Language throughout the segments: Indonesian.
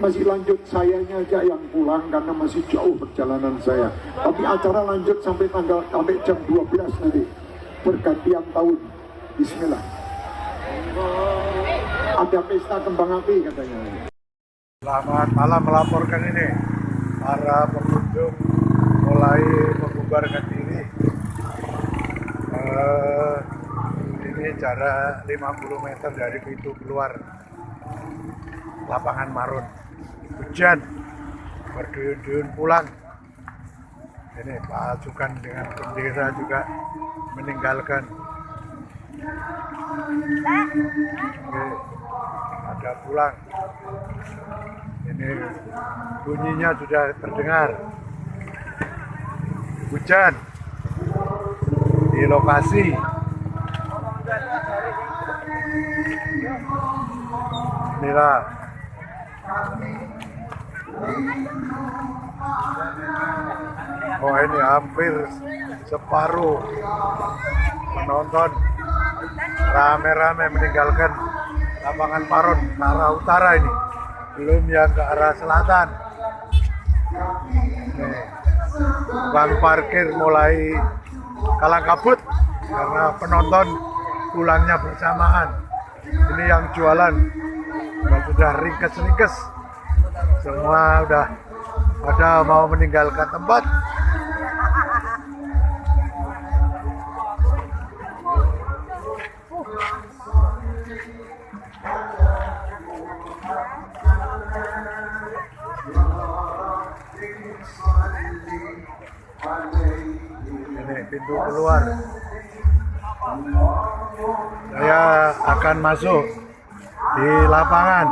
Masih lanjut, sayanya aja yang pulang karena masih jauh perjalanan saya. Tapi acara lanjut sampai jam 12 nanti. Pergantian tahun. Bismillah. Ada pesta kembang api katanya. Selamat malam, melaporkan ini. Para pengunjung mulai membubarkan diri. Ini jarak 50 meter dari pintu keluar lapangan Marun. Hujan, berduyun-duyun pulang. Ini pasukan dengan bendera juga meninggalkan. Oke, ada pulang. Ini bunyinya sudah terdengar. Hujan di lokasi. Inilah ini hampir separuh penonton rame-rame meninggalkan lapangan Marun ke arah utara ini, belum yang ke arah selatan. Bang parkir mulai kalang kabut karena penonton pulangnya bersamaan. Ini yang jualan sudah ringkes-ringkes, semua udah pada mau meninggalkan tempat. Ini pintu keluar. Saya akan masuk di lapangan,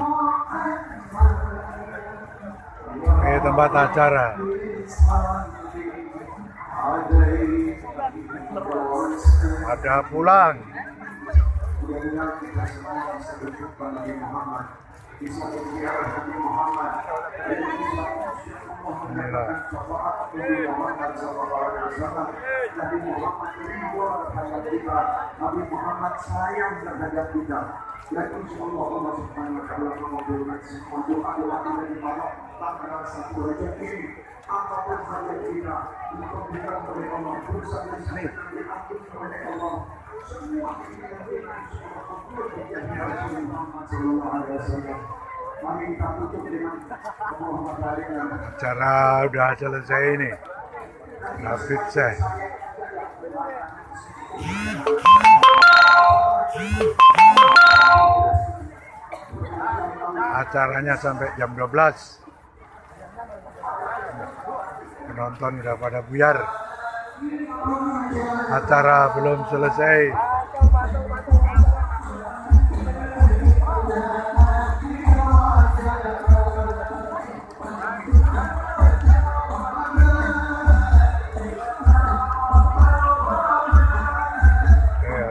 ke tempat acara. Ada pulang. Inilah. Nabi Muhammad sayang terhadap kita. Dan insya Allah Allah Subhanahu wa Ta'ala mengabulkan semua doa-doa kita di malam tanggal 1 Rajab ini. Apapun saja kita diberikan oleh Allah, berusaha diampuni oleh Allah. Semua ini yang kita Muhammad Sallallahu Alaihi Wasallam. Mari kita tutup dengan acara udah selesai ini. Habib Syekh. Acaranya sampai jam 12. Penonton udah pada buyar. Acara belum selesai.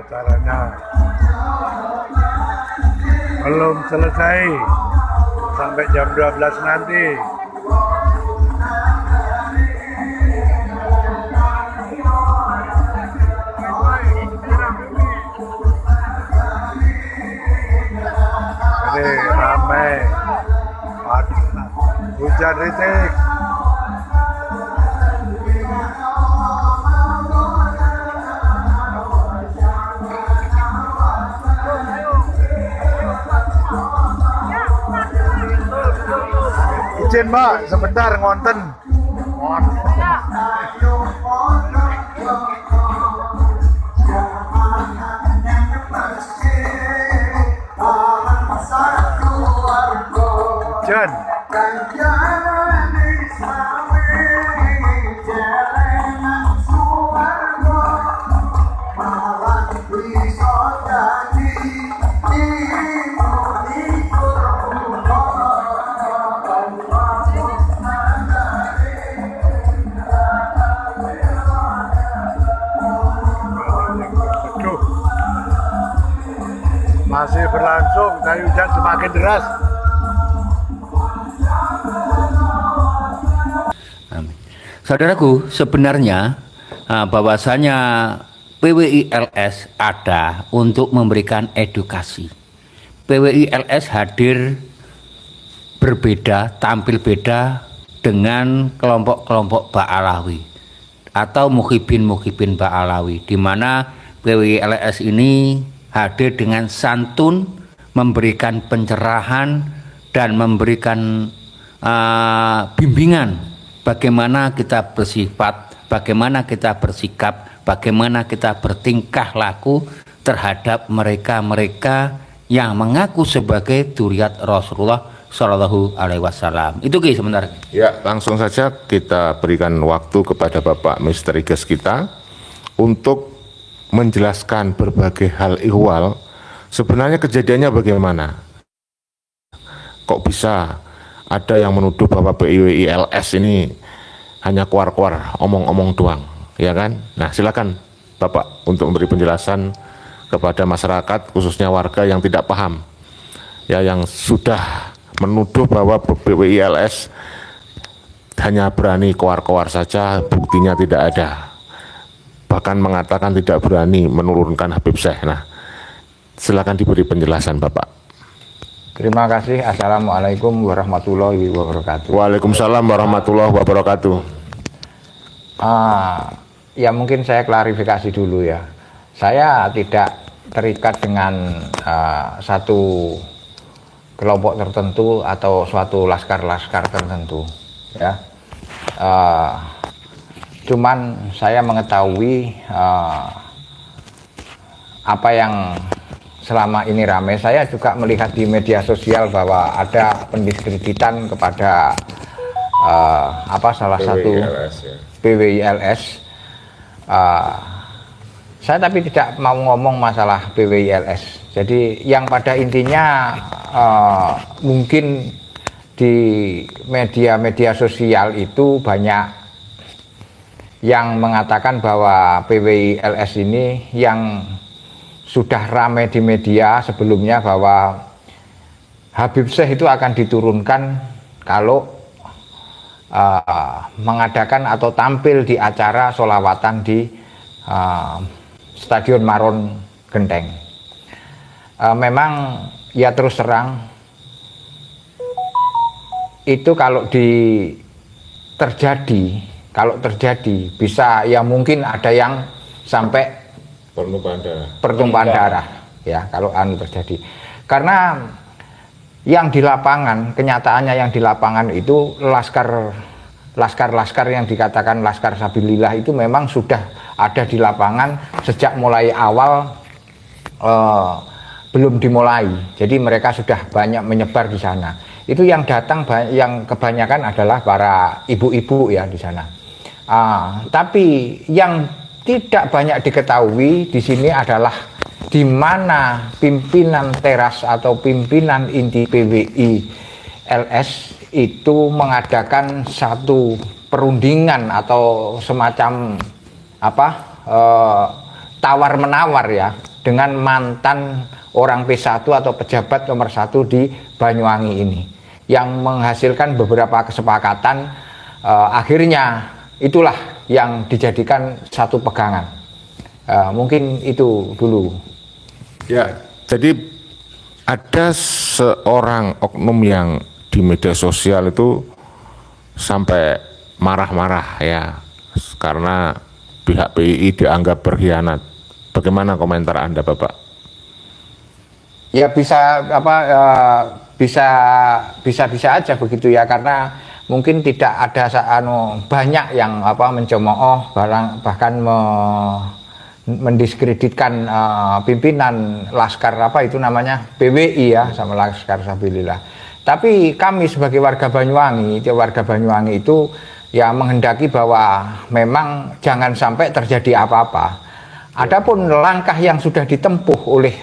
Acaranya belum selesai sampai jam 12 nanti. Jadi ramai, hujan rintik. Izin Mbak, sebentar ngonten. Jen. Masih berlangsung, tapi hujan semakin deras. Saudaraku, sebenarnya bahwasanya PWILS ada untuk memberikan edukasi. PWILS hadir berbeda, tampil beda dengan kelompok-kelompok Ba'alawi atau muhibin Ba'alawi, di mana PWI LS ini hadir dengan santun, memberikan pencerahan dan memberikan bimbingan bagaimana kita bersifat, bagaimana kita bersikap, bagaimana kita bertingkah laku terhadap mereka-mereka yang mengaku sebagai dzurriyyat Rasulullah Shallallahu Alaihi Wasallam. Itu Ki sebentar. Ya, langsung saja kita berikan waktu kepada Bapak Misteri Guest kita untuk menjelaskan berbagai hal ihwal. Sebenarnya kejadiannya bagaimana? Kok bisa ada yang menuduh bahwa PWI LS ini hanya keluar-keluar, omong-omong doang, ya kan? Nah, silakan Bapak untuk memberi penjelasan kepada masyarakat, khususnya warga yang tidak paham, ya, yang sudah menuduh bahwa PWI LS hanya berani keluar-keluar saja, buktinya tidak ada, bahkan mengatakan tidak berani menurunkan Habib Syekh. Nah, silakan diberi penjelasan Bapak. Terima kasih. Assalamualaikum warahmatullahi wabarakatuh. Waalaikumsalam warahmatullahi wabarakatuh. Ya mungkin saya klarifikasi dulu ya. Saya tidak terikat dengan satu kelompok tertentu atau suatu laskar-laskar tertentu, ya. Cuman saya mengetahui apa yang selama ini ramai. Saya juga melihat di media sosial bahwa ada pendiskreditan kepada salah satu PWI LS. Saya tapi tidak mau ngomong masalah PWI LS. Jadi yang pada intinya mungkin di media sosial itu banyak yang mengatakan bahwa PWI LS ini yang sudah ramai di media sebelumnya bahwa Habib Syekh itu akan diturunkan kalau mengadakan atau tampil di acara sholawatan di Stadion Maron Genteng. Memang ya terus terang itu kalau terjadi bisa ya mungkin ada yang sampai pertumpahan darah ya kalau terjadi, karena yang di lapangan, kenyataannya yang di lapangan itu laskar yang dikatakan Laskar Sabilillah itu memang sudah ada di lapangan sejak mulai awal belum dimulai. Jadi mereka sudah banyak menyebar di sana. Itu yang datang yang kebanyakan adalah para ibu-ibu ya di sana. Tapi yang tidak banyak diketahui di sini adalah di mana pimpinan teras atau pimpinan inti PWI LS itu mengadakan satu perundingan atau semacam tawar menawar ya dengan mantan orang P1 atau pejabat nomor 1 di Banyuwangi ini, yang menghasilkan beberapa kesepakatan. Akhirnya itulah yang dijadikan satu pegangan. Mungkin itu dulu. Ya, jadi ada seorang oknum yang di media sosial itu sampai marah-marah ya karena pihak PII dianggap berkhianat. Bagaimana komentar Anda, Bapak? Ya bisa aja begitu ya, karena mungkin tidak ada banyak yang mencemooh bahkan mendiskreditkan pimpinan laskar PWI ya sama Laskar Sabilillah. Tapi kami sebagai warga Banyuwangi itu ya menghendaki bahwa memang jangan sampai terjadi apa-apa. Adapun langkah yang sudah ditempuh oleh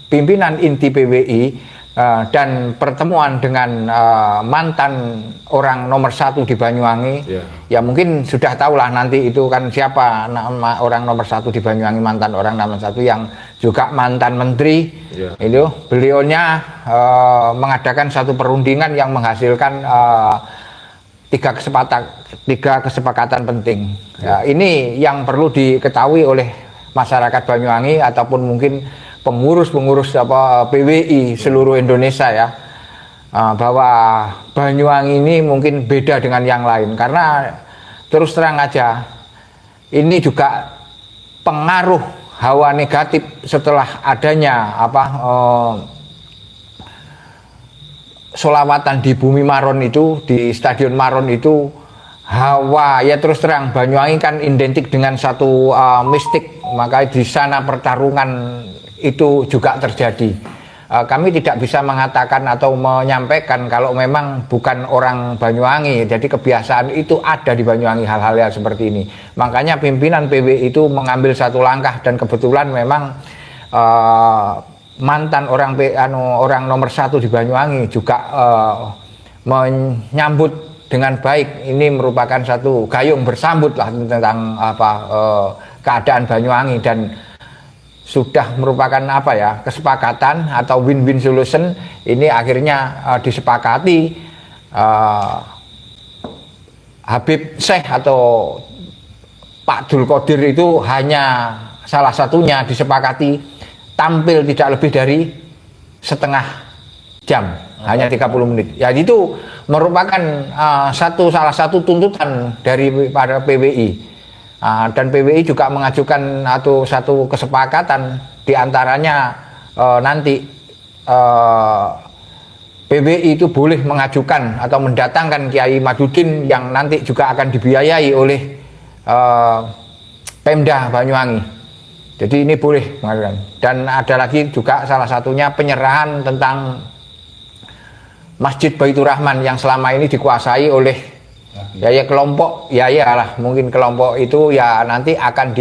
pimpinan inti PWI dan pertemuan dengan mantan orang nomor 1 di Banyuwangi, ya mungkin sudah tahulah nanti itu kan siapa nama orang nomor 1 di Banyuwangi, mantan orang nomor 1 yang juga mantan menteri. Itu beliaunya mengadakan satu perundingan yang menghasilkan tiga kesepakatan penting. Ya, ini yang perlu diketahui oleh masyarakat Banyuwangi ataupun mungkin pengurus PWI seluruh Indonesia ya. bahwa Banyuwangi ini mungkin beda dengan yang lain, karena terus terang aja ini juga pengaruh hawa negatif setelah adanya sholawatan di Bumi Maron itu, di Stadion Maron itu. Hawa, ya terus terang Banyuwangi kan identik dengan satu mistik, maka di sana pertarungan itu juga terjadi. Kami tidak bisa mengatakan atau menyampaikan kalau memang bukan orang Banyuwangi, jadi kebiasaan itu ada di Banyuwangi hal-hal seperti ini. Makanya pimpinan PBI itu mengambil satu langkah, dan kebetulan memang mantan orang nomor 1 di Banyuwangi juga menyambut dengan baik. Ini merupakan satu gayung bersambut lah tentang keadaan Banyuwangi, dan sudah merupakan kesepakatan atau win-win solution. Ini akhirnya disepakati Habib Syekh atau Pak Dul Qadir itu hanya salah satunya disepakati tampil tidak lebih dari setengah jam, hanya 30 menit. Ya itu merupakan salah satu tuntutan dari para PBI, dan PBI juga mengajukan satu kesepakatan, diantaranya nanti PBI itu boleh mengajukan atau mendatangkan Kiai Madudin yang nanti juga akan dibiayai oleh Pemda Banyuwangi. Jadi ini boleh mengajukan. Dan ada lagi juga salah satunya penyerahan tentang Masjid Baitur Rahman yang selama ini dikuasai oleh kelompok, mungkin kelompok itu ya nanti akan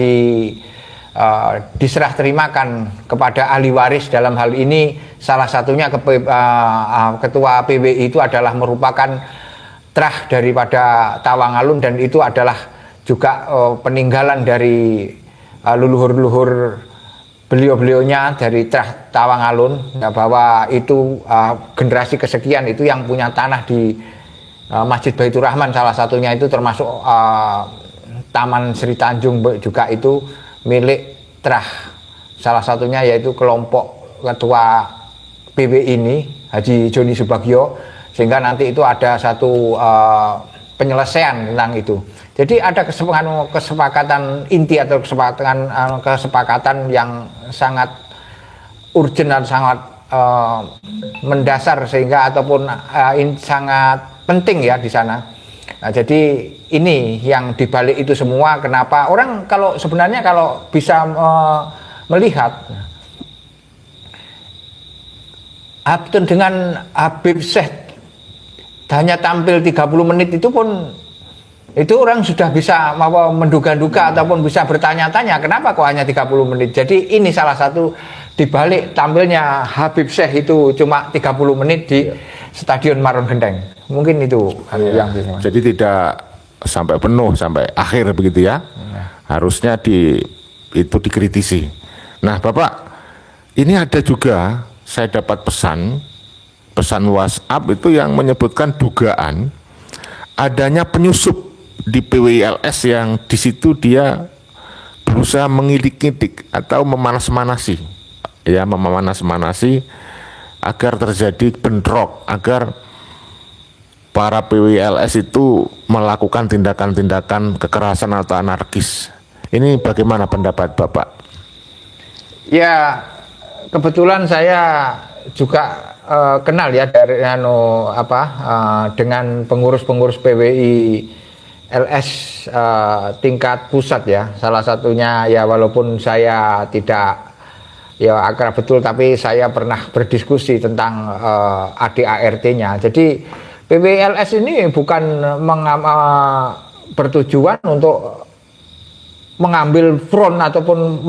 diserah terimakan kepada ahli waris. Dalam hal ini salah satunya ketua PBI itu adalah merupakan trah daripada Tawangalun, dan itu adalah juga peninggalan dari leluhur-leluhur beliau-beliaunya dari Trah Tawangalun, bahwa itu generasi kesekian itu yang punya tanah di Masjid Baitur Rahman, salah satunya itu termasuk Taman Sri Tanjung juga itu milik Trah. Salah satunya yaitu kelompok ketua PBI ini, Haji Joni Subagio, sehingga nanti itu ada satu penyelesaian tentang itu. Jadi ada kesepakatan inti atau kesepakatan yang sangat urgent dan sangat mendasar, sehingga ataupun sangat penting ya di sana. Nah, jadi ini yang dibalik itu semua, kenapa orang sebenarnya kalau bisa melihat dengan Habib Syekh hanya tampil 30 menit itu pun, itu orang sudah bisa menduga-duga ataupun bisa bertanya-tanya kenapa kok hanya 30 menit. Jadi ini salah satu dibalik tampilnya Habib Syekh itu cuma 30 menit di Stadion Maron Genteng. Mungkin itu yang jadi tidak sampai penuh sampai akhir begitu ya. Harusnya itu dikritisi. Nah, Bapak, ini ada juga saya dapat pesan WhatsApp itu yang menyebutkan dugaan adanya penyusup di PWILS yang di situ dia berusaha mengidik-idik atau memanas-manasi agar terjadi bentrok, agar para PWILS itu melakukan tindakan-tindakan kekerasan atau anarkis. Ini bagaimana pendapat Bapak? Ya, kebetulan saya juga kenal ya dari dengan pengurus-pengurus PWI LS tingkat pusat ya. Salah satunya ya, walaupun saya tidak akrab betul, tapi saya pernah berdiskusi tentang ADART-nya. Jadi PWI LS ini bukan bertujuan untuk mengambil front ataupun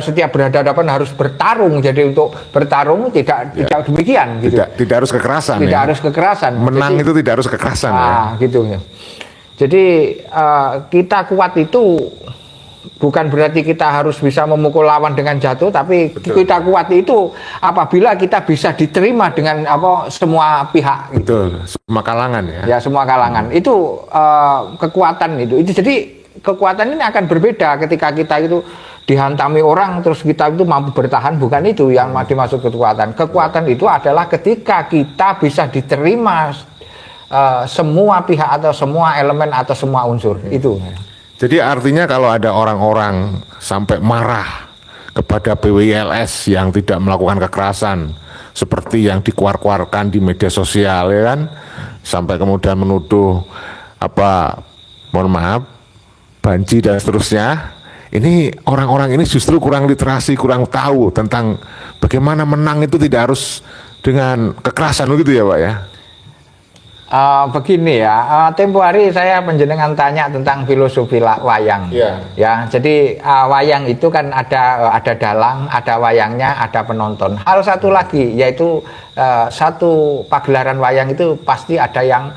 setiap berhadapan harus bertarung. Jadi untuk bertarung tidak demikian gitu. Tidak harus kekerasan. Tidak harus kekerasan. Menang itu tidak harus kekerasan gitu ya. Jadi kita kuat itu bukan berarti kita harus bisa memukul lawan dengan jatuh, tapi kita kuat itu apabila kita bisa diterima dengan semua pihak. Gitu. Betul, semua kalangan ya. Ya, semua kalangan. Itu kekuatan itu. Jadi kekuatan ini akan berbeda ketika kita itu dihantami orang terus kita itu mampu bertahan, bukan itu yang dimaksud kekuatan. Kekuatan itu adalah ketika kita bisa diterima semua pihak atau semua elemen atau semua unsur itu. Jadi artinya kalau ada orang-orang sampai marah kepada PWILS yang tidak melakukan kekerasan seperti yang dikuar-kuarkan di media sosial, ya kan, sampai kemudian menuduh mohon maaf, banci dan seterusnya, ini orang-orang ini justru kurang literasi, kurang tahu tentang bagaimana menang itu tidak harus dengan kekerasan begitu ya Pak ya. Begini ya, tempo hari saya penjenengan tanya tentang filosofi wayang. Ya, jadi wayang itu kan ada dalang, ada wayangnya, ada penonton. Hal satu lagi yaitu satu pagelaran wayang itu pasti ada yang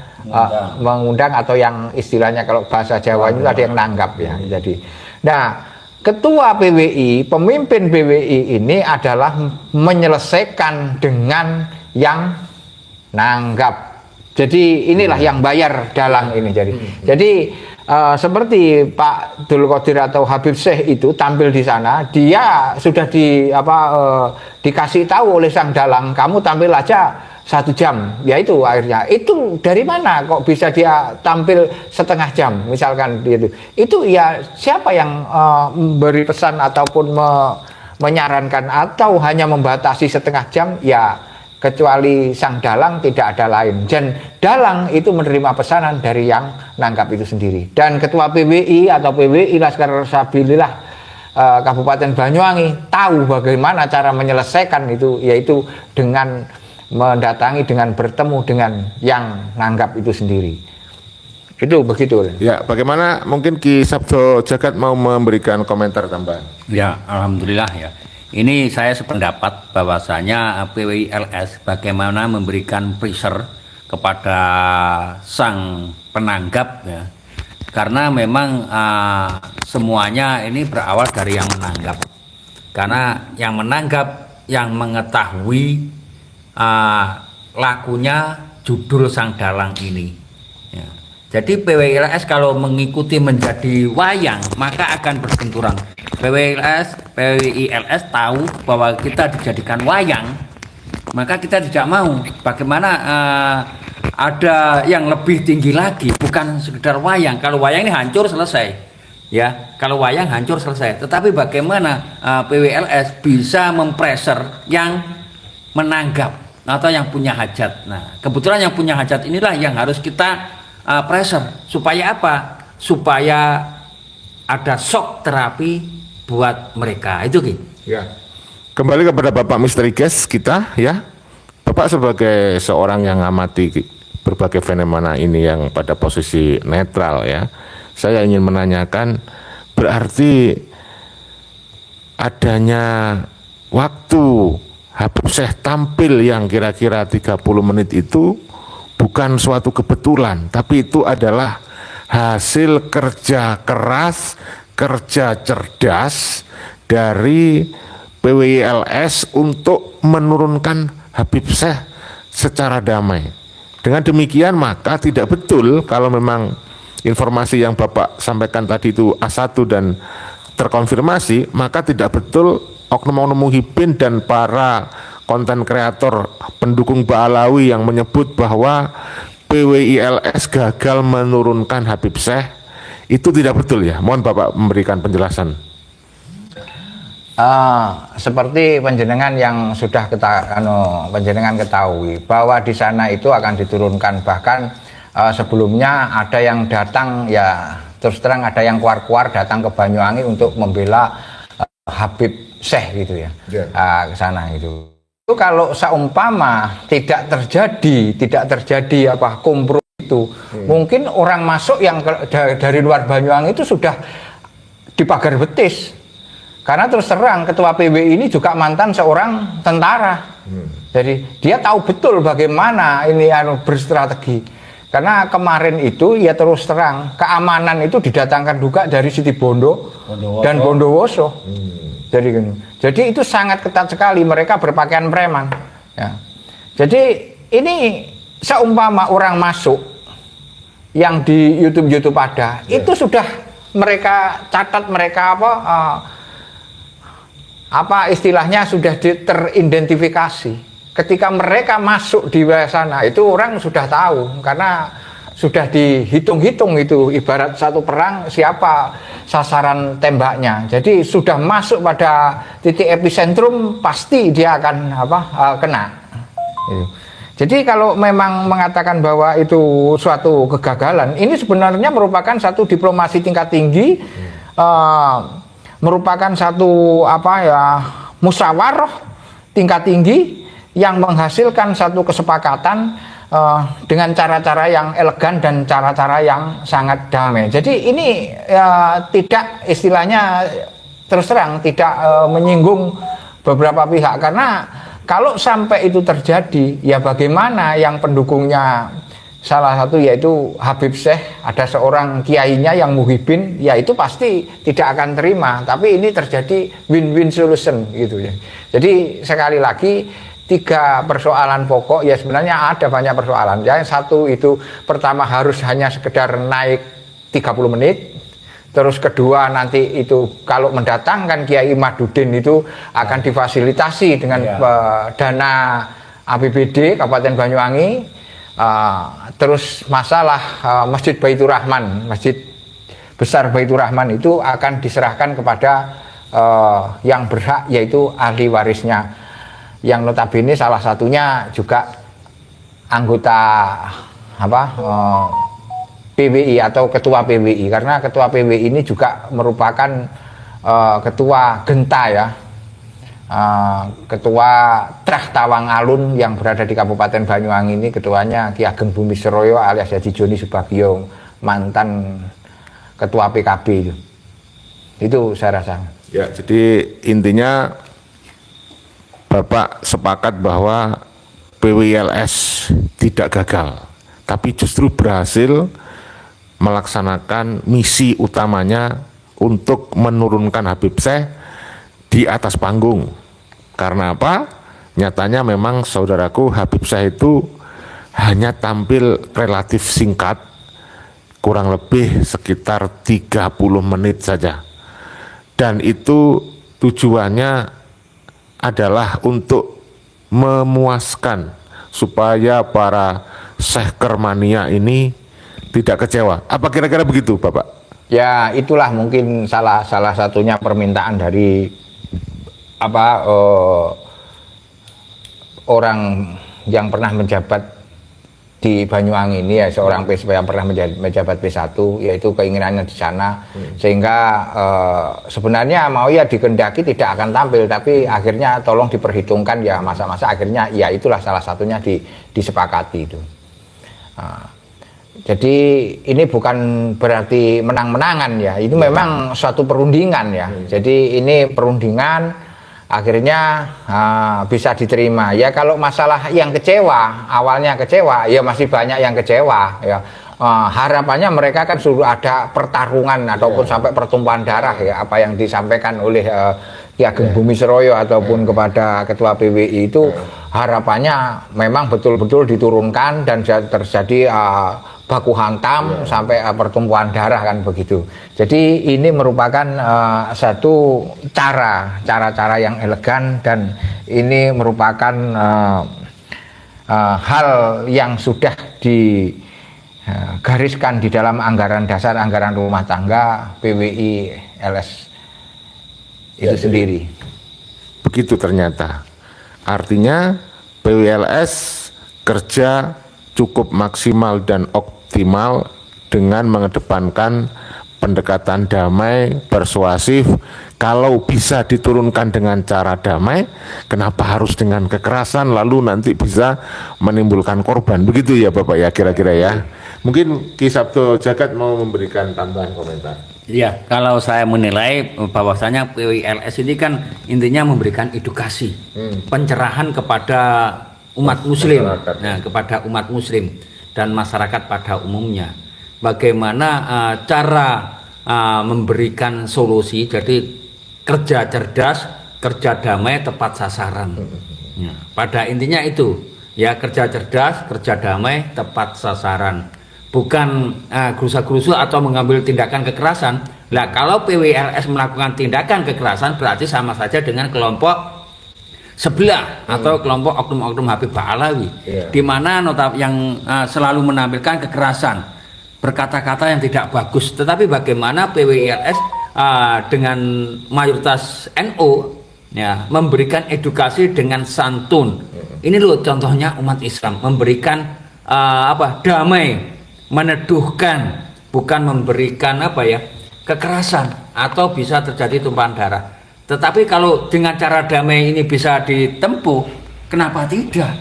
mengundang atau yang istilahnya kalau bahasa Jawa itu ada yang nanggap ya. Jadi, nah ketua PWI, pemimpin PWI ini adalah menyelesaikan dengan yang nanggap. Jadi inilah yang bayar dalang ini. Jadi seperti Pak Dul Qadir atau Habib Syekh itu tampil di sana, dia sudah dikasih tahu oleh sang dalang, kamu tampil aja 1 jam. Ya itu akhirnya. Itu dari mana kok bisa dia tampil setengah jam misalkan gitu. Itu ya siapa yang memberi pesan ataupun menyarankan atau hanya membatasi setengah jam, ya kecuali sang dalang tidak ada lain. Dan dalang itu menerima pesanan dari yang nanggap itu sendiri. Dan ketua PWI atau PWI Laskar Sabilillah Kabupaten Banyuwangi tahu bagaimana cara menyelesaikan itu, yaitu dengan mendatangi, dengan bertemu dengan yang nanggap itu sendiri. Itu begitu. Ya, bagaimana mungkin Ki Sabdo Jagat mau memberikan komentar tambahan? Ya, alhamdulillah ya. Ini saya sependapat bahwasanya PWILS bagaimana memberikan pressure kepada sang penanggap ya. Karena memang semuanya ini berawal dari yang menanggap. Karena yang menanggap yang mengetahui lakunya judul sang dalang ini. Ya. Jadi PWILS kalau mengikuti menjadi wayang maka akan berbenturan. PWILS tahu bahwa kita dijadikan wayang, maka kita tidak mau. Bagaimana ada yang lebih tinggi lagi, bukan sekedar wayang. Kalau wayang ini hancur selesai, ya. Kalau wayang hancur selesai. Tetapi bagaimana PWILS bisa mempressure yang menanggap atau yang punya hajat. Nah, kebetulan yang punya hajat inilah yang harus kita pressure. Supaya apa? Supaya ada shock terapi buat mereka itu Ki. Ya. Kembali kepada Bapak Misteri Guest kita ya. Bapak sebagai seorang yang ngamati berbagai fenomena ini yang pada posisi netral ya. Saya ingin menanyakan, berarti adanya waktu Habib Syekh tampil yang kira-kira 30 menit itu bukan suatu kebetulan, tapi itu adalah hasil kerja keras, kerja cerdas dari PWILS untuk menurunkan Habib Syekh secara damai. Dengan demikian maka tidak betul kalau memang informasi yang Bapak sampaikan tadi itu A1 dan terkonfirmasi, maka tidak betul oknum-oknum muhibin dan para konten kreator pendukung Ba'alawi yang menyebut bahwa PWILS gagal menurunkan Habib Syekh. Itu tidak betul ya. Mohon Bapak memberikan penjelasan. Seperti penjenengan yang sudah penjenengan ketahui bahwa di sana itu akan diturunkan, bahkan sebelumnya ada yang datang ya terus terang ada yang keluar datang ke Banyuwangi untuk membela Habib Syekh gitu ya. Ke sana itu. Itu kalau seumpama tidak terjadi kompro itu, mungkin orang masuk yang dari luar Banyuwangi itu sudah dipagar betis. Karena terus terang ketua PWI ini juga mantan seorang tentara. Jadi dia tahu betul bagaimana ini berstrategi. Karena kemarin itu ya terus terang keamanan itu didatangkan juga dari Situbondo dan Bondowoso. Jadi itu sangat ketat sekali, mereka berpakaian preman. Ya. Jadi ini seumpama orang masuk yang di YouTube ada, itu sudah mereka catat, mereka apa istilahnya sudah teridentifikasi. Ketika mereka masuk di sana itu orang sudah tahu karena sudah dihitung-hitung itu ibarat satu perang siapa sasaran tembaknya. Jadi sudah masuk pada titik epicentrum pasti dia akan kena. Jadi kalau memang mengatakan bahwa itu suatu kegagalan, ini sebenarnya merupakan satu diplomasi tingkat tinggi, merupakan satu musyawarah tingkat tinggi yang menghasilkan satu kesepakatan dengan cara-cara yang elegan dan cara-cara yang sangat damai. Jadi ini tidak istilahnya terus terang tidak menyinggung beberapa pihak, karena kalau sampai itu terjadi, ya bagaimana yang pendukungnya salah satu yaitu Habib Syekh, ada seorang kiainya yang muhibin, ya itu pasti tidak akan terima. Tapi ini terjadi win-win solution gitu ya. Jadi sekali lagi 3 persoalan pokok, ya sebenarnya ada banyak persoalan. Yang satu itu pertama harus hanya sekedar naik 30 menit. Terus kedua nanti itu kalau mendatangkan Kiai Mahdudin itu akan difasilitasi dengan dana APBD Kabupaten Banyuwangi. Terus masalah Masjid Baitur Rahman, Masjid Besar Baitur Rahman itu akan diserahkan kepada yang berhak, yaitu ahli warisnya, yang notabene salah satunya juga anggota PWI atau ketua PWI, karena ketua PWI ini juga merupakan ketua Genta ya, ketua Trah Tawang Alun yang berada di Kabupaten Banyuwangi ini, ketuanya Ki Ageng Bumi Seroyo alias Haji Joni Subagio, mantan ketua PKB itu saya rasa. Ya, jadi intinya Bapak sepakat bahwa PWLS tidak gagal, tapi justru berhasil melaksanakan misi utamanya untuk menurunkan Habib Syekh di atas panggung. Karena apa? Nyatanya memang saudaraku, Habib Syekh itu hanya tampil relatif singkat, kurang lebih sekitar 30 menit saja. Dan itu tujuannya adalah untuk memuaskan supaya para Syekh Kermania ini tidak kecewa. Apa kira-kira begitu, Bapak? Ya, itulah mungkin salah satunya permintaan dari orang yang pernah menjabat di Banyuwangi ini, ya seorang yang pernah menjabat P1, yaitu keinginannya di sana, sehingga sebenarnya mau ya dikehendaki tidak akan tampil, tapi akhirnya tolong diperhitungkan ya masa-masa, akhirnya ya itulah salah satunya disepakati itu. Jadi ini bukan berarti menang-menangan ya, itu memang suatu perundingan ya. Jadi ini perundingan akhirnya bisa diterima. Ya kalau masalah yang kecewa, awalnya kecewa, ya masih banyak yang kecewa ya. Harapannya mereka kan sudah ada pertarungan ataupun sampai pertumpahan darah ya, apa yang disampaikan oleh Ki Ageng Bumi Seroyo ataupun kepada Ketua PWI itu harapannya memang betul-betul diturunkan dan terjadi baku hantam sampai pertumpahan darah kan begitu. Jadi ini merupakan satu cara yang elegan, dan ini merupakan hal yang sudah digariskan di dalam anggaran dasar, anggaran rumah tangga PWI LS itu sendiri. Begitu ternyata. Artinya PWLS kerja cukup maksimal dan optimal dengan mengedepankan pendekatan damai, persuasif. Kalau bisa diturunkan dengan cara damai, kenapa harus dengan kekerasan lalu nanti bisa menimbulkan korban? Begitu ya Bapak ya kira-kira ya. Mungkin Ki Sabto Jagat mau memberikan tambahan komentar. Ya, kalau saya menilai bahwasanya PWLS ini kan intinya memberikan edukasi, pencerahan kepada umat muslim, kepada umat muslim dan masyarakat pada umumnya. Bagaimana cara memberikan solusi, jadi kerja cerdas, kerja damai, tepat sasaran. Ya, pada intinya itu, ya kerja cerdas, kerja damai, tepat sasaran. Bukan gerusa-gerusu atau mengambil tindakan kekerasan, Nah, kalau PWLS melakukan tindakan kekerasan berarti sama saja dengan kelompok sebelah atau kelompok oknum-oknum Habib Ba'alawi, di mana yang selalu menampilkan kekerasan, berkata-kata yang tidak bagus. Tetapi bagaimana PWLS dengan mayoritas NU ya memberikan edukasi dengan santun. Ini loh contohnya umat Islam memberikan damai, meneduhkan, bukan memberikan kekerasan atau bisa terjadi tumpahan darah. Tetapi kalau dengan cara damai ini bisa ditempuh, kenapa tidak?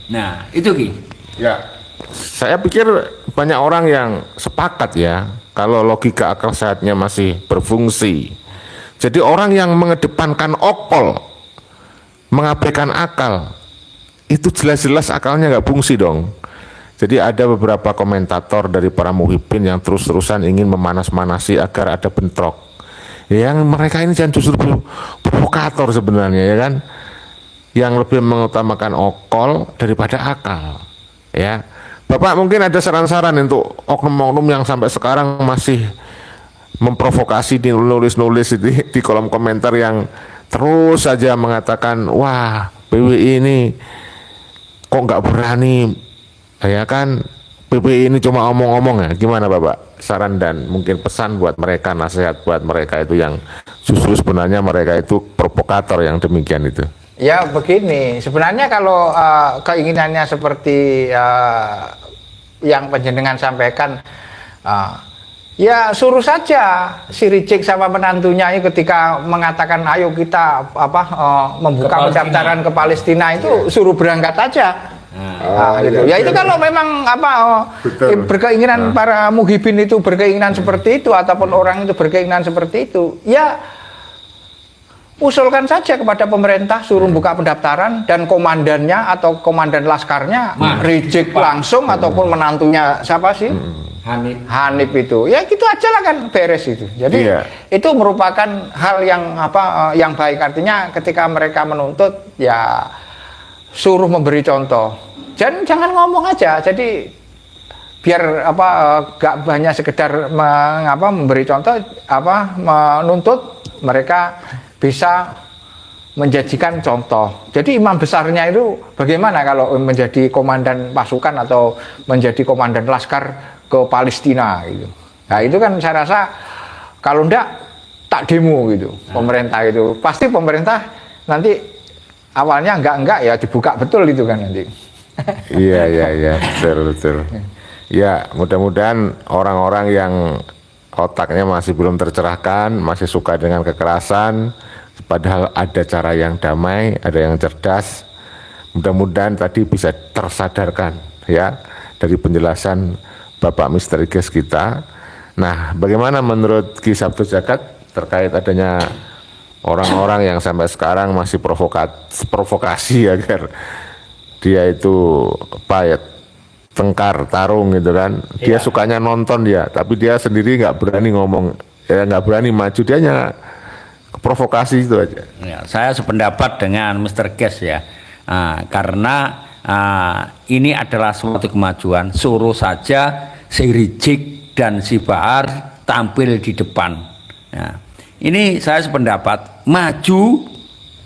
Nah, itu Ki. Ya, saya pikir banyak orang yang sepakat ya, kalau logika akal sehatnya masih berfungsi. Jadi orang yang mengedepankan okol, mengabaikan akal, itu jelas-jelas akalnya nggak fungsi dong. Jadi ada beberapa komentator dari para muhibbin yang terus-terusan ingin memanas-manasi agar ada bentrok. Yang mereka ini jangan justru provokator sebenarnya ya kan, yang lebih mengutamakan okol daripada akal. Ya, Bapak mungkin ada saran-saran untuk oknum-oknum yang sampai sekarang masih memprovokasi di nulis-nulis di kolom komentar yang terus saja mengatakan, wah PWI ini kok nggak berani. Ya kan, PPI ini cuma omong-omong ya. Gimana Bapak? Saran dan mungkin pesan buat mereka, nasihat buat mereka itu yang justru sebenarnya mereka itu provokator yang demikian itu. Ya begini, sebenarnya kalau keinginannya seperti yang panjenengan sampaikan, ya suruh saja si Rizik sama menantunya ini ketika mengatakan ayo kita membuka pendaftaran ke Palestina itu suruh berangkat aja. Gitu. Ya itu kalau memang berkeinginan para muhibin itu berkeinginan seperti itu ataupun orang itu berkeinginan seperti itu, ya usulkan saja kepada pemerintah suruh buka pendaftaran dan komandannya atau komandan laskarnya Rizik langsung ataupun menantunya siapa sih? Hanif itu. Ya gitu aja lah kan beres itu. Jadi itu merupakan hal yang yang baik, artinya ketika mereka menuntut ya suruh memberi contoh. Jangan ngomong aja. Jadi biar gak banyak sekedar memberi contoh, menuntut, mereka bisa menjadikan contoh. Jadi imam besarnya itu bagaimana kalau menjadi komandan pasukan atau menjadi komandan laskar ke Palestina gitu. Nah itu kan saya rasa kalau enggak tak demo gitu. Pemerintah itu pasti pemerintah nanti awalnya enggak ya dibuka betul itu kan nanti. Iya betul. Ya mudah-mudahan orang-orang yang otaknya masih belum tercerahkan, masih suka dengan kekerasan, padahal ada cara yang damai, ada yang cerdas. Mudah-mudahan tadi bisa tersadarkan ya dari penjelasan Bapak Mister Iges kita. Nah, bagaimana menurut Ki Sabtu Jagat terkait adanya orang-orang yang sampai sekarang masih provokasi agar dia itu tengkar, tarung gitu kan. Dia sukanya nonton dia, tapi dia sendiri nggak berani ngomong, ya nggak berani maju, dia hanya provokasi itu aja. Ya, saya sependapat dengan Mr. Kes ya, karena ini adalah suatu kemajuan. Suruh saja si Rizik dan si Bahar tampil di depan. Ya. Ini saya sependapat maju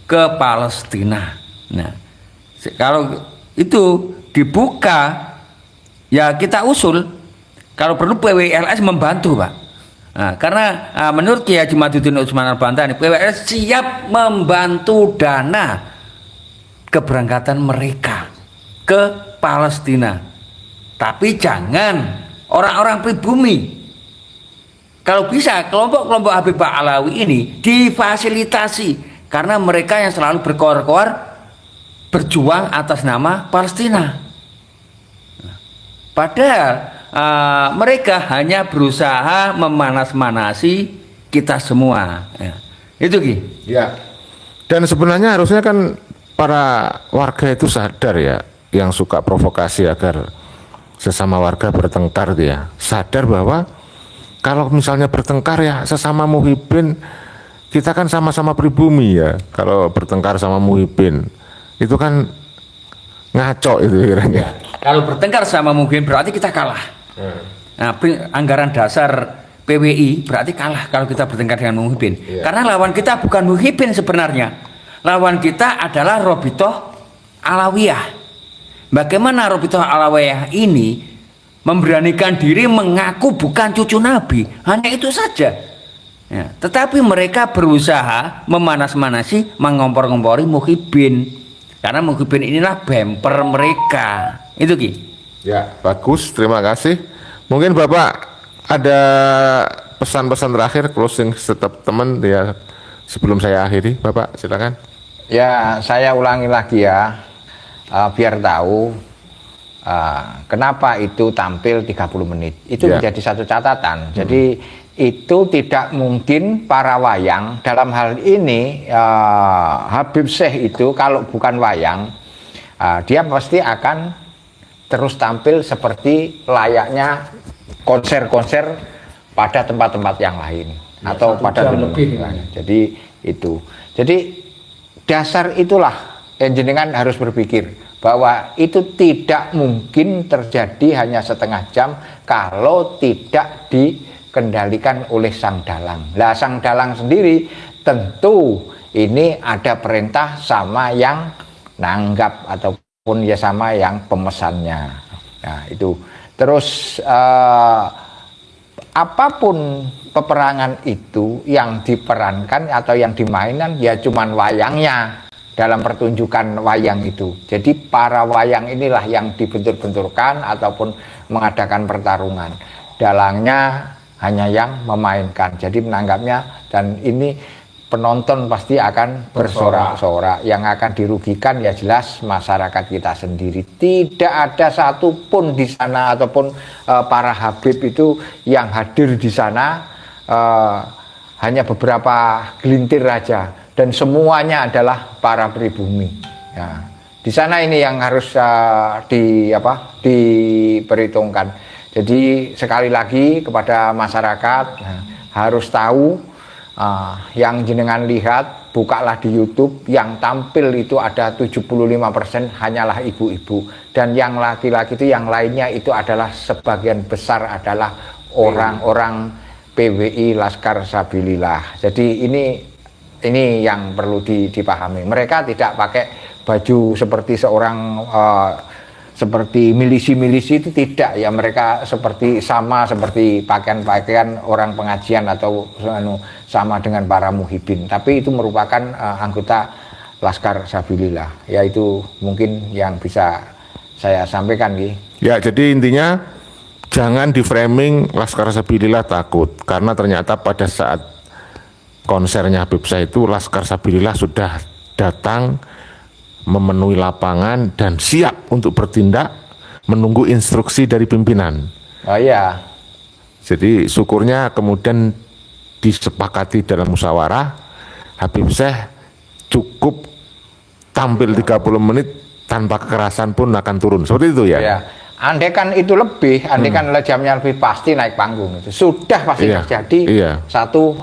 ke Palestina. Nah, kalau itu dibuka, ya kita usul. Kalau perlu PWLS membantu, Pak. Nah, karena menurut Kiai Haji Maduddin Utsman Al-Bantani, PWLS siap membantu dana keberangkatan mereka ke Palestina. Tapi jangan orang-orang pribumi. Kalau bisa kelompok-kelompok Habib Ba'alawi ini difasilitasi, karena mereka yang selalu berkoar-koar berjuang atas nama Palestina. Padahal mereka hanya berusaha memanas-manasi kita semua. Ya. Itu Ki. Ya. Dan sebenarnya harusnya kan para warga itu sadar ya, yang suka provokasi agar sesama warga bertengkar dia. Sadar bahwa kalau misalnya bertengkar ya sesama muhibbin, kita kan sama-sama pribumi ya. Kalau bertengkar sama muhibbin itu kan ngaco itu kiranya. Kalau bertengkar sama mungkin berarti kita kalah. Nah, anggaran dasar PWI berarti kalah kalau kita bertengkar dengan Muhyiddin. Iya. Karena lawan kita bukan Muhyiddin sebenarnya. Lawan kita adalah Robitoh Alawiyah. Bagaimana Robitoh Alawiyah ini memberanikan diri mengaku bukan cucu Nabi, hanya itu saja. Ya, tetapi mereka berusaha memanas-manasi, mengompor-ngompori Muhyiddin. Karena Muhyiddin inilah bemper mereka. Itu Ki. Ya, bagus, terima kasih. Mungkin Bapak ada pesan-pesan terakhir closing tetap teman ya sebelum saya akhiri, Bapak silakan. Ya, saya ulangi lagi ya, biar tahu kenapa itu tampil 30 menit. Itu Ya. menjadi satu catatan. Jadi itu tidak mungkin para wayang dalam hal ini Habib Syekh itu kalau bukan wayang dia pasti akan terus tampil seperti layaknya konser-konser pada tempat-tempat yang lain Ya, atau 1 pada jam film lebih. yang lain. Jadi itu. Jadi dasar itulah yang jenengan harus berpikir bahwa itu tidak mungkin terjadi hanya setengah jam kalau tidak dikendalikan oleh sang dalang. Lah sang dalang sendiri tentu ini ada perintah sama yang nanggap ataupun ya sama yang pemesannya. Nah itu. Terus apapun peperangan itu yang diperankan atau yang dimainkan ya cuman wayangnya dalam pertunjukan wayang itu. Jadi para wayang inilah yang dibentur-benturkan ataupun mengadakan pertarungan. Dalangnya hanya yang memainkan. Jadi menanggapnya, dan ini penonton pasti akan bersorak-sorak. Yang akan dirugikan ya jelas masyarakat kita sendiri. Tidak ada satupun di sana ataupun para Habib itu yang hadir di sana, hanya beberapa gelintir aja, dan semuanya adalah para pribumi. Ya, di sana ini yang harus diperhitungkan. Jadi sekali lagi kepada masyarakat harus tahu. Yang jenengan lihat, bukalah di YouTube, yang tampil itu ada 75% hanyalah ibu-ibu, dan yang laki-laki itu yang lainnya itu adalah sebagian besar adalah orang-orang PWI Laskar Sabilillah. Jadi ini yang perlu dipahami. Mereka tidak pakai baju seperti seorang seperti milisi-milisi, itu tidak ya, mereka seperti pakaian-pakaian orang pengajian atau sama dengan para muhibin, tapi itu merupakan anggota Laskar Sabilillah. Ya itu mungkin yang bisa saya sampaikan Ki. Ya, jadi intinya jangan di framing Laskar Sabilillah takut, karena ternyata pada saat konsernya Habib Syekh itu Laskar Sabilillah sudah datang memenuhi lapangan dan siap untuk bertindak menunggu instruksi dari pimpinan. Oh iya. Jadi syukurnya kemudian disepakati dalam musyawarah, Habib Syekh cukup tampil 30 menit tanpa kekerasan pun akan turun. Seperti itu ya? Ya. Andekan itu lebih, andekan jamnya lebih, pasti naik panggung itu. Sudah pasti terjadi satu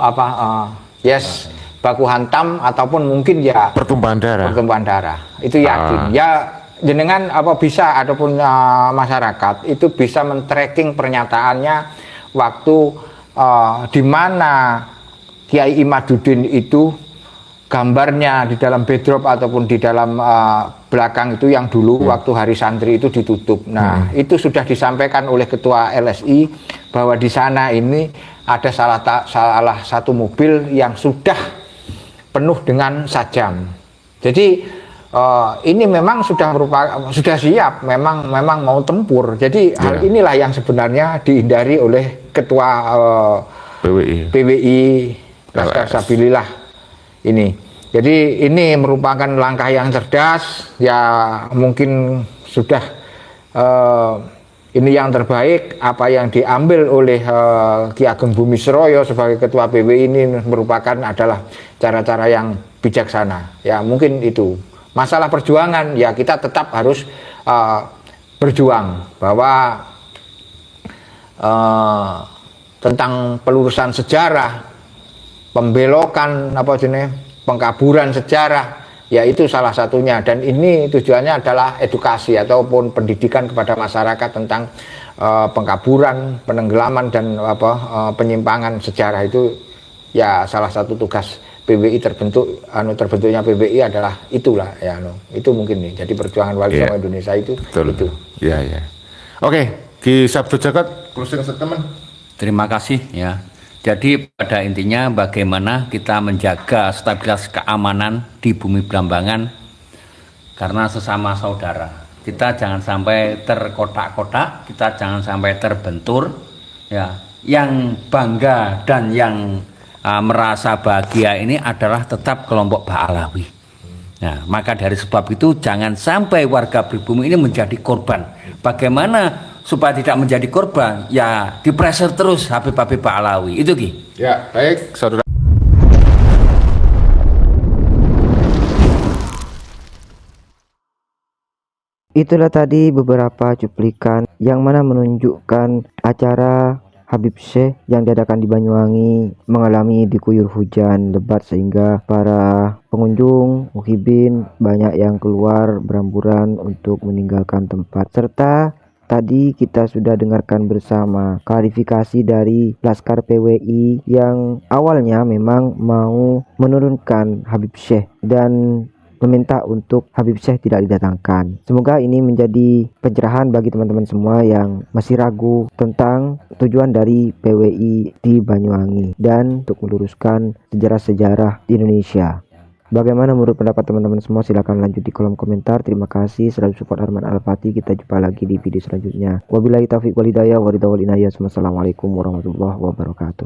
baku hantam ataupun mungkin ya pertumpahan darah. Itu yakin. Ya jenengan bisa ataupun masyarakat itu bisa men-tracking pernyataannya waktu di mana Kiai Imaduddin itu gambarnya di dalam backdrop ataupun di dalam belakang itu yang dulu waktu hari santri itu ditutup. Nah, itu sudah disampaikan oleh ketua LSI bahwa di sana ini ada salah satu mobil yang sudah penuh dengan sajam. Jadi ini memang sudah siap, memang mau tempur. Jadi hal inilah yang sebenarnya dihindari oleh ketua PWI Laskar Sabilillah ini. Jadi ini merupakan langkah yang cerdas, ya mungkin sudah ini yang terbaik. Apa yang diambil oleh Ki Ageng Bumisroyo sebagai ketua PWI ini merupakan adalah cara-cara yang bijaksana. Ya mungkin itu. Masalah perjuangan ya kita tetap harus berjuang bahwa tentang pelurusan sejarah, pembelokan pengkaburan sejarah, ya itu salah satunya, dan ini tujuannya adalah edukasi ataupun pendidikan kepada masyarakat tentang pengkaburan, penenggelaman dan penyimpangan sejarah itu ya salah satu tugas PBI terbentuknya PBI adalah itulah ya itu mungkin nih. Jadi perjuangan Wali Songo Indonesia itu Betul. itu. Ya, ya. Oke, Ki Sabtu Jagat closing statement. Terima kasih ya. Jadi pada intinya bagaimana kita menjaga stabilitas keamanan di bumi Blambangan karena sesama saudara. Kita jangan sampai terkotak-kotak, kita jangan sampai terbentur ya. Yang bangga dan yang merasa bahagia ini adalah tetap kelompok Ba'alawi. Nah, maka dari sebab itu jangan sampai warga pribumi ini menjadi korban. Bagaimana supaya tidak menjadi korban? Ya dipressure terus Habib-Habib Ba'alawi. Itu Ki. Ya, baik, saudara. Itulah tadi beberapa cuplikan yang mana menunjukkan acara Habib Syekh yang diadakan di Banyuwangi mengalami diguyur hujan lebat sehingga para pengunjung muhibin banyak yang keluar beramburan untuk meninggalkan tempat. Serta tadi kita sudah dengarkan bersama klarifikasi dari Laskar PWI yang awalnya memang mau menurunkan Habib Syekh dan meminta untuk Habib Syekh tidak didatangkan. Semoga ini menjadi pencerahan bagi teman-teman semua yang masih ragu tentang tujuan dari PWI di Banyuwangi dan untuk meluruskan sejarah-sejarah di Indonesia. Bagaimana menurut pendapat teman-teman semua? Silahkan lanjut di kolom komentar. Terima kasih selalu support Arman Al-Fatih. Kita jumpa lagi di video selanjutnya. Wabillahi taufiq walhidayah. Wassalamualaikum warahmatullahi wabarakatuh.